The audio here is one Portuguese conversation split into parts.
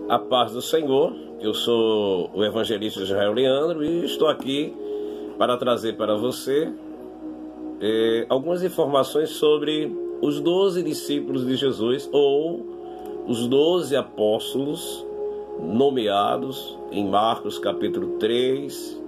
A paz do Senhor, eu sou o evangelista Israel Leandro e estou aqui para trazer para você algumas informações sobre os 12 discípulos de Jesus, ou os 12 apóstolos nomeados em Marcos capítulo 3,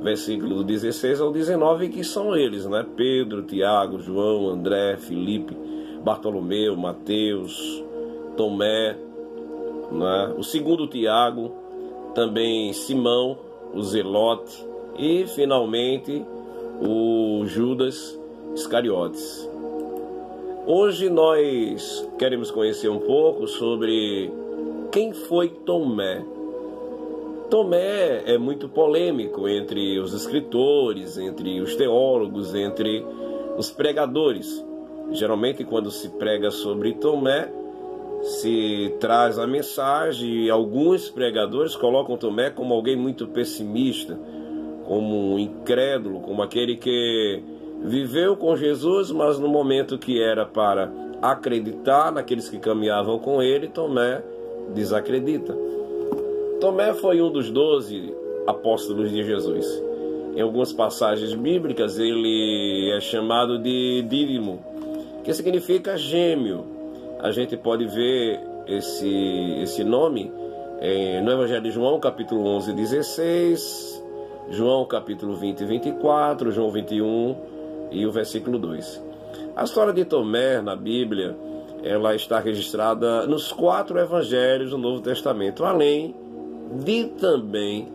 versículo 16 ao 19, que são eles, né? Pedro, Tiago, João, André, Filipe, Bartolomeu, Mateus, Tomé, né? O segundo Tiago, também Simão, o Zelote e finalmente o Judas Iscariotes. Hoje nós queremos conhecer um pouco sobre quem foi Tomé. Tomé é muito polêmico entre os escritores, entre os teólogos, entre os pregadores. Geralmente, quando se prega sobre Tomé, se traz a mensagem e alguns pregadores colocam Tomé como alguém muito pessimista, como um incrédulo, como aquele que viveu com Jesus, mas no momento que era para acreditar naqueles que caminhavam com ele, Tomé desacredita. Tomé foi um dos 12 apóstolos de Jesus. Em algumas passagens bíblicas ele é chamado de Dídimo, que significa gêmeo. A gente pode ver esse nome no Evangelho de João, capítulo 11, 16, João, capítulo 20 e 24, João 21 e o versículo 2. A história de Tomé na Bíblia, ela está registrada nos 4 evangelhos do Novo Testamento, além de também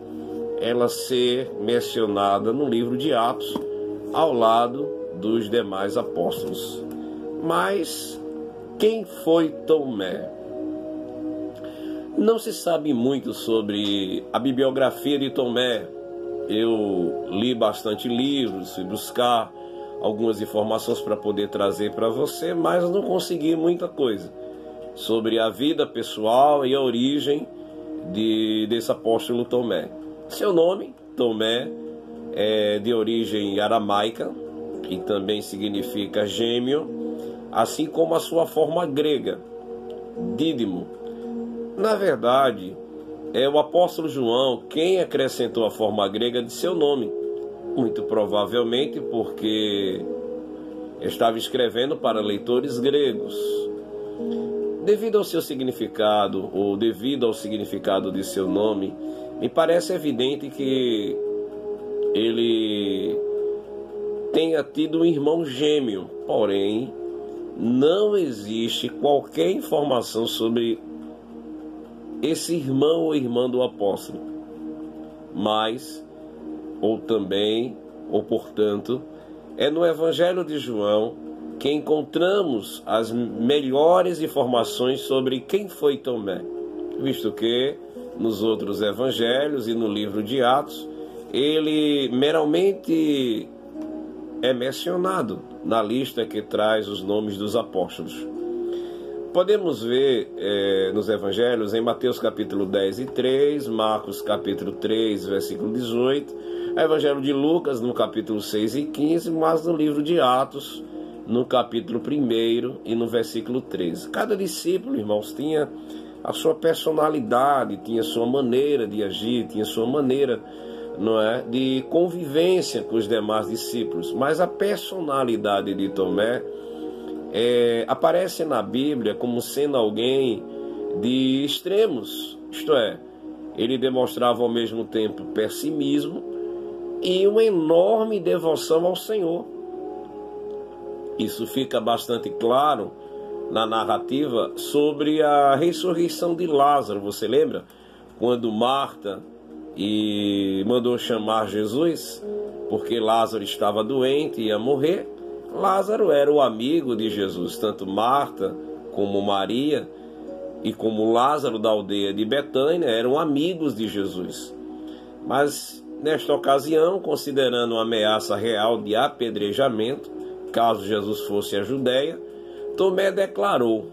ela ser mencionada no livro de Atos, ao lado dos demais apóstolos. Mas quem foi Tomé? Não se sabe muito sobre a bibliografia de Tomé. Eu li bastante livros, fui buscar algumas informações para poder trazer para você, mas não consegui muita coisa sobre a vida pessoal e a origem desse apóstolo Tomé. Seu nome, Tomé, é de origem aramaica e também significa gêmeo, assim como a sua forma grega, Dídimo. Na verdade, é o apóstolo João quem acrescentou a forma grega de seu nome, muito provavelmente porque estava escrevendo para leitores gregos. Devido ao seu significado, ou devido ao significado de seu nome, me parece evidente que ele tenha tido um irmão gêmeo, porém não existe qualquer informação sobre esse irmão ou irmã do apóstolo. Mas, portanto, é no Evangelho de João que encontramos as melhores informações sobre quem foi Tomé, visto que nos outros evangelhos e no livro de Atos, ele meramente é mencionado na lista que traz os nomes dos apóstolos. Podemos ver nos evangelhos, em Mateus capítulo 10 e 3, Marcos capítulo 3, versículo 18, Evangelho de Lucas no capítulo 6 e 15, mas no livro de Atos, no capítulo 1 e no versículo 13. Cada discípulo, irmãos, tinha a sua personalidade, tinha a sua maneira de agir, tinha a sua maneira, de convivência com os demais discípulos. Mas a personalidade de Tomé aparece na Bíblia como sendo alguém de extremos, isto é, ele demonstrava ao mesmo tempo pessimismo e uma enorme devoção ao Senhor. Isso fica bastante claro na narrativa sobre a ressurreição de Lázaro. Você lembra? Quando Marta mandou chamar Jesus, porque Lázaro estava doente e ia morrer. Lázaro era o amigo de Jesus, tanto Marta como Maria e como Lázaro da aldeia de Betânia eram amigos de Jesus. Mas nesta ocasião, considerando uma ameaça real de apedrejamento, caso Jesus fosse à Judéia, Tomé declarou: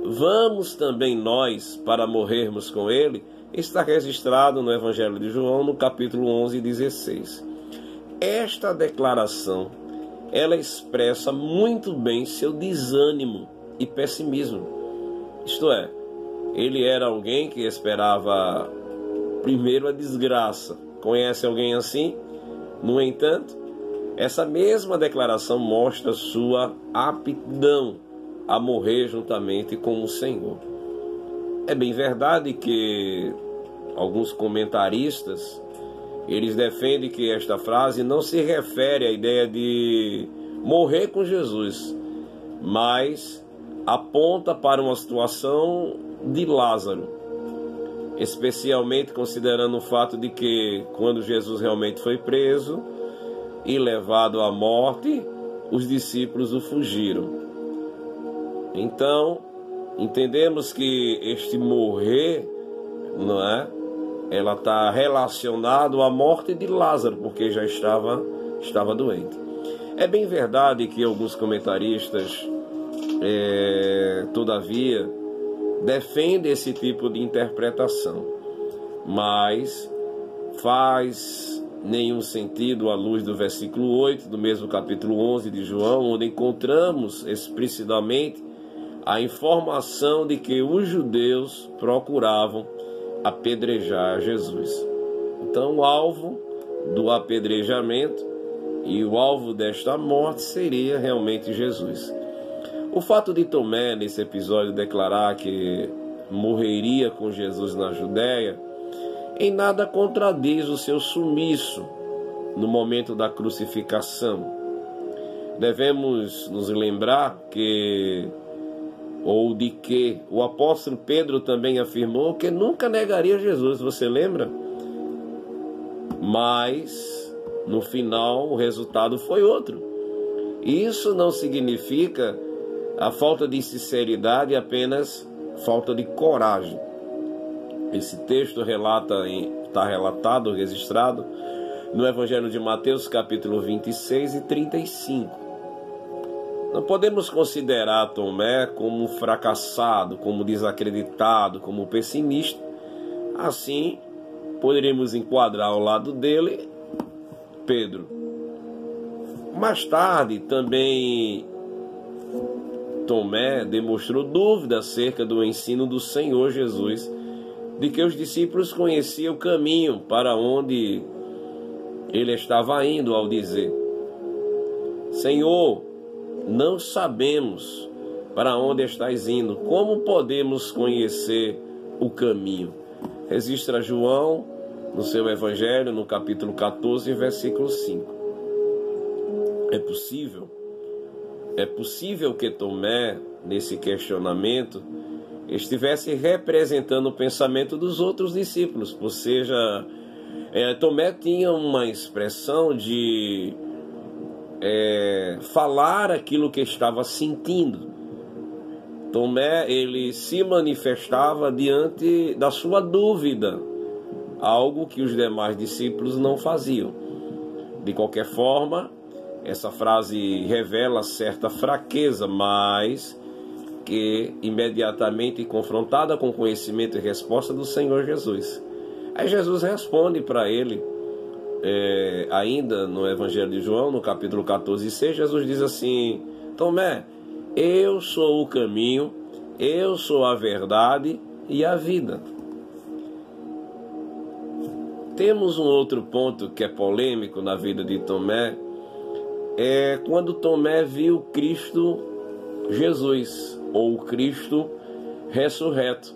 vamos também nós para morrermos com ele. Está registrado no Evangelho de João, no capítulo 11, 16. Esta declaração, ela expressa muito bem seu desânimo e pessimismo. Isto é, Ele era alguém que esperava primeiro a desgraça. Conhece alguém assim? No entanto, essa mesma declaração mostra sua aptidão a morrer juntamente com o Senhor. É bem verdade que alguns comentaristas, eles defendem que esta frase não se refere à ideia de morrer com Jesus, mas aponta para uma situação de Lázaro, especialmente considerando o fato de que quando Jesus realmente foi preso e levado à morte, os discípulos o fugiram. Então, entendemos que este morrer, não é? Ela está relacionado à morte de Lázaro, porque já estava doente. É bem verdade que alguns comentaristas, todavia, defendem esse tipo de interpretação, mas faz nenhum sentido à luz do versículo 8 do mesmo capítulo 11 de João, onde encontramos explicitamente a informação de que os judeus procuravam apedrejar Jesus. Então, o alvo do apedrejamento e o alvo desta morte seria realmente Jesus. O fato de Tomé, nesse episódio, declarar que morreria com Jesus na Judéia, em nada contradiz o seu sumiço no momento da crucificação. Devemos nos lembrar que o apóstolo Pedro também afirmou que nunca negaria Jesus, você lembra? Mas, no final, o resultado foi outro. Isso não significa a falta de sinceridade, apenas falta de coragem. Esse texto está relatado, registrado, no Evangelho de Mateus, capítulo 26 e 35. Não podemos considerar Tomé como fracassado, como desacreditado, como pessimista. Assim, poderíamos enquadrar ao lado dele Pedro. Mais tarde, também Tomé demonstrou dúvida acerca do ensino do Senhor Jesus, de que os discípulos conheciam o caminho para onde ele estava indo ao dizer: Senhor, não sabemos para onde estás indo, como podemos conhecer o caminho? Registra João no seu Evangelho, no capítulo 14, versículo 5. É possível que Tomé, nesse questionamento, estivesse representando o pensamento dos outros discípulos, ou seja, Tomé tinha uma expressão de falar aquilo que estava sentindo. Tomé, ele se manifestava diante da sua dúvida, algo que os demais discípulos não faziam. De qualquer forma, essa frase revela certa fraqueza, mas que imediatamente confrontada com o conhecimento e resposta do Senhor Jesus. Aí Jesus responde para ele, ainda no Evangelho de João, no capítulo 14, 6, Jesus diz assim: Tomé, eu sou o caminho, eu sou a verdade e a vida. Temos um outro ponto que é polêmico na vida de Tomé, quando Tomé viu Cristo Jesus, ou Cristo ressurreto.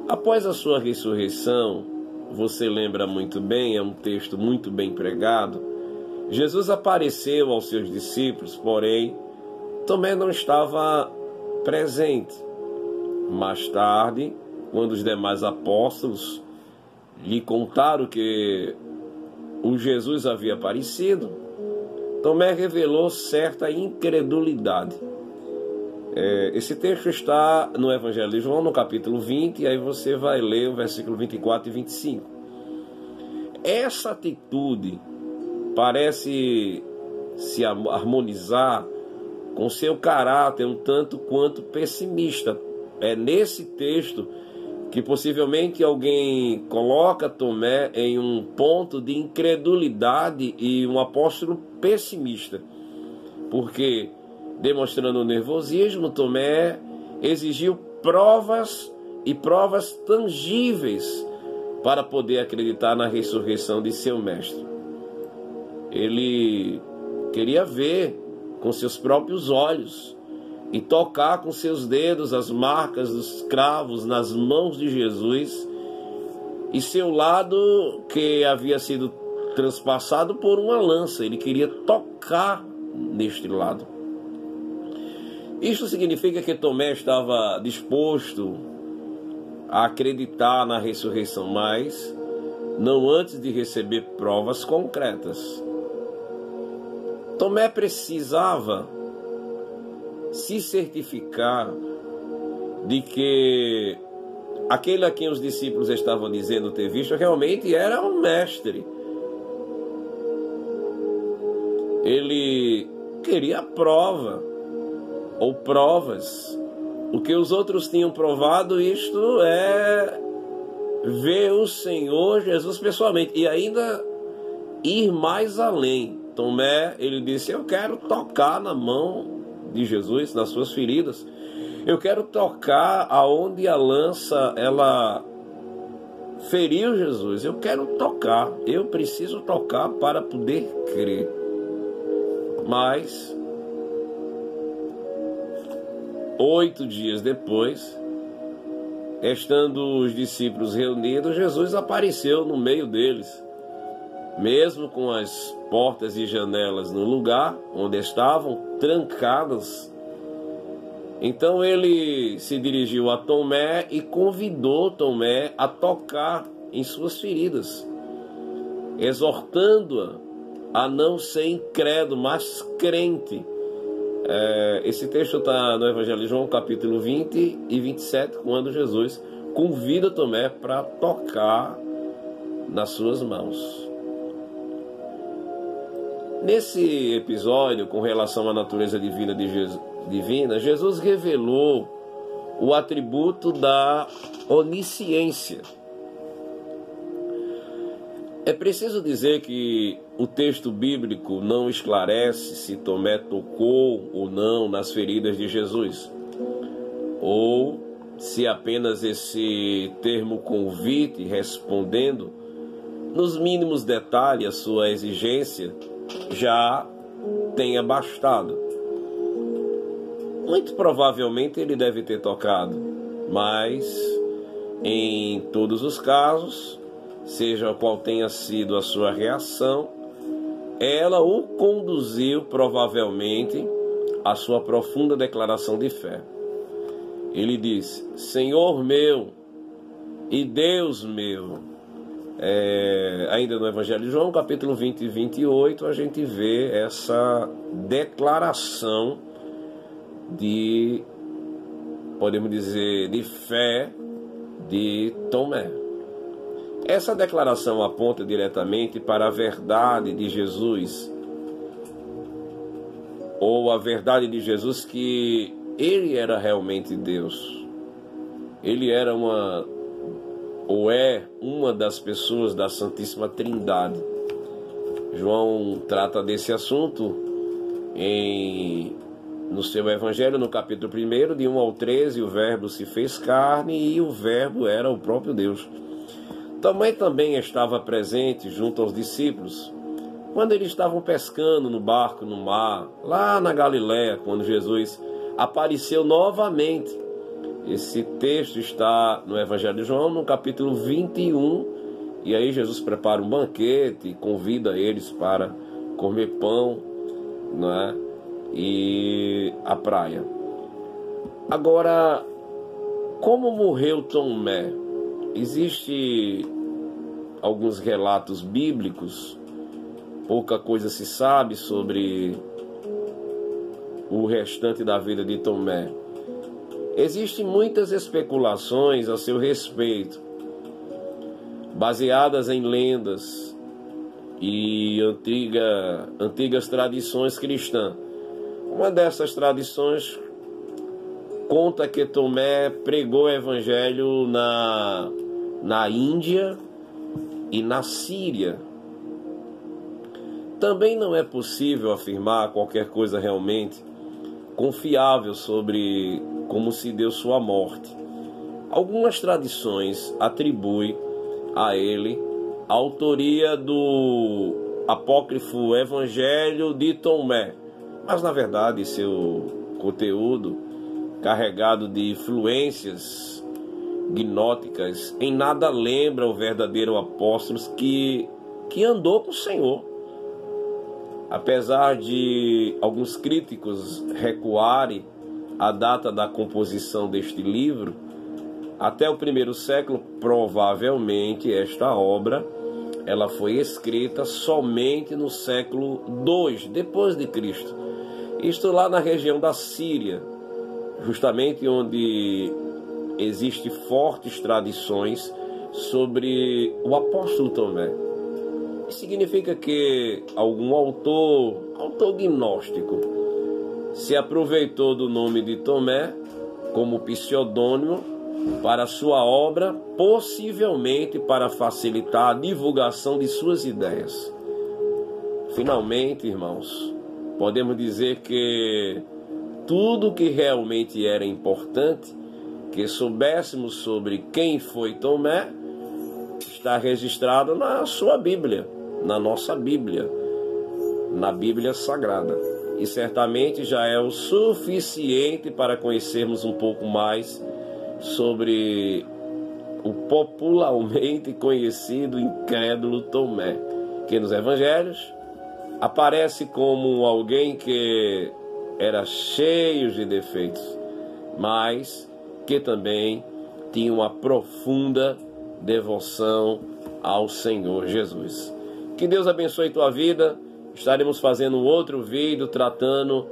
Após a sua ressurreição, você lembra muito bem, é um texto muito bem pregado, Jesus apareceu aos seus discípulos, porém, Tomé não estava presente. Mais tarde, quando os demais apóstolos lhe contaram que o Jesus havia aparecido, Tomé revelou certa incredulidade. Esse texto está no Evangelho de João, no capítulo 20, e aí você vai ler o versículo 24 e 25. Essa atitude parece se harmonizar com seu caráter um tanto quanto pessimista. É nesse texto que possivelmente alguém coloca Tomé em um ponto de incredulidade e um apóstolo pessimista, porque, demonstrando nervosismo, Tomé exigiu provas e provas tangíveis para poder acreditar na ressurreição de seu mestre. Ele queria ver com seus próprios olhos e tocar com seus dedos as marcas dos cravos nas mãos de Jesus e seu lado que havia sido transpassado por uma lança. Ele queria tocar neste lado. Isto significa que Tomé estava disposto a acreditar na ressurreição, mas não antes de receber provas concretas. Tomé precisava se certificar de que aquele a quem os discípulos estavam dizendo ter visto realmente era um mestre. Ele queria prova ou provas. O que os outros tinham provado, isto é ver o Senhor Jesus pessoalmente e ainda ir mais além. Tomé, ele disse: eu quero tocar na mão de Jesus, nas suas feridas. Eu quero tocar aonde a lança, ela feriu Jesus. Eu quero tocar. Eu preciso tocar para poder crer. Mas 8 dias depois, estando os discípulos reunidos, Jesus apareceu no meio deles, mesmo com as portas e janelas no lugar onde estavam trancadas. Então ele se dirigiu a Tomé e convidou Tomé a tocar em suas feridas, exortando-a a não ser incrédulo, mas crente. Esse texto está no Evangelho de João, capítulo 20 e 27, quando Jesus convida Tomé para tocar nas suas mãos. Nesse episódio, com relação à natureza divina de Jesus revelou o atributo da onisciência. É preciso dizer que o texto bíblico não esclarece se Tomé tocou ou não nas feridas de Jesus, ou se apenas esse termo convite, respondendo nos mínimos detalhes a sua exigência, já tenha bastado. Muito provavelmente ele deve ter tocado, mas em todos os casos, seja qual tenha sido a sua reação, ela o conduziu provavelmente à sua profunda declaração de fé. Ele diz: Senhor meu e Deus meu. Ainda no Evangelho de João, capítulo 20 e 28, a gente vê essa declaração de, podemos dizer, de fé de Tomé. Essa declaração aponta diretamente para a verdade de Jesus, ou a verdade de Jesus que ele era realmente Deus. Ele era ou é uma das pessoas da Santíssima Trindade. João trata desse assunto no seu Evangelho, no capítulo 1, de 1 ao 13, o Verbo se fez carne e o Verbo era o próprio Deus. Tomé também estava presente junto aos discípulos, quando eles estavam pescando no barco no mar, lá na Galiléia, quando Jesus apareceu novamente. Esse texto está no Evangelho de João, no capítulo 21, e aí Jesus prepara um banquete e convida eles para comer pão, né, e a praia. Agora, como morreu Tomé? Existem alguns relatos bíblicos, pouca coisa se sabe sobre o restante da vida de Tomé. Existem muitas especulações a seu respeito, baseadas em lendas e antigas tradições cristãs. Uma dessas tradições conta que Tomé pregou o evangelho na Índia e na Síria. Também não é possível afirmar qualquer coisa realmente confiável sobre como se deu sua morte. Algumas tradições atribuem a ele a autoria do apócrifo Evangelho de Tomé, mas na verdade seu conteúdo, carregado de influências gnósticas, em nada lembra o verdadeiro apóstolo que andou com o Senhor. Apesar de alguns críticos recuarem a data da composição deste livro, até o primeiro século, provavelmente esta obra ela foi escrita somente no século II depois de Cristo. Isto lá na região da Síria, justamente onde existem fortes tradições sobre o apóstolo Tomé. Isso significa que algum autor gnóstico, se aproveitou do nome de Tomé como pseudônimo para sua obra, possivelmente para facilitar a divulgação de suas ideias. Finalmente, irmãos, podemos dizer que tudo que realmente era importante que soubéssemos sobre quem foi Tomé está registrado na sua Bíblia, na nossa Bíblia, na Bíblia Sagrada. E certamente já é o suficiente para conhecermos um pouco mais sobre o popularmente conhecido incrédulo Tomé, que nos evangelhos aparece como alguém que era cheio de defeitos, mas que também tinha uma profunda devoção ao Senhor Jesus. Que Deus abençoe tua vida. Estaremos fazendo um outro vídeo tratando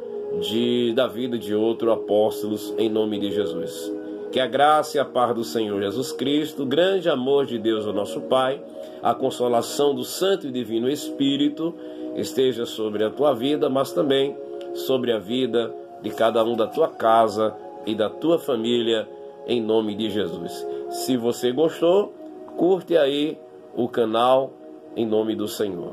da vida de outros apóstolos em nome de Jesus. Que a graça e a paz do Senhor Jesus Cristo, o grande amor de Deus, o nosso Pai, a consolação do Santo e Divino Espírito esteja sobre a tua vida, mas também sobre a vida de cada um da tua casa e da tua família, em nome de Jesus. Se você gostou, curte aí o canal em nome do Senhor.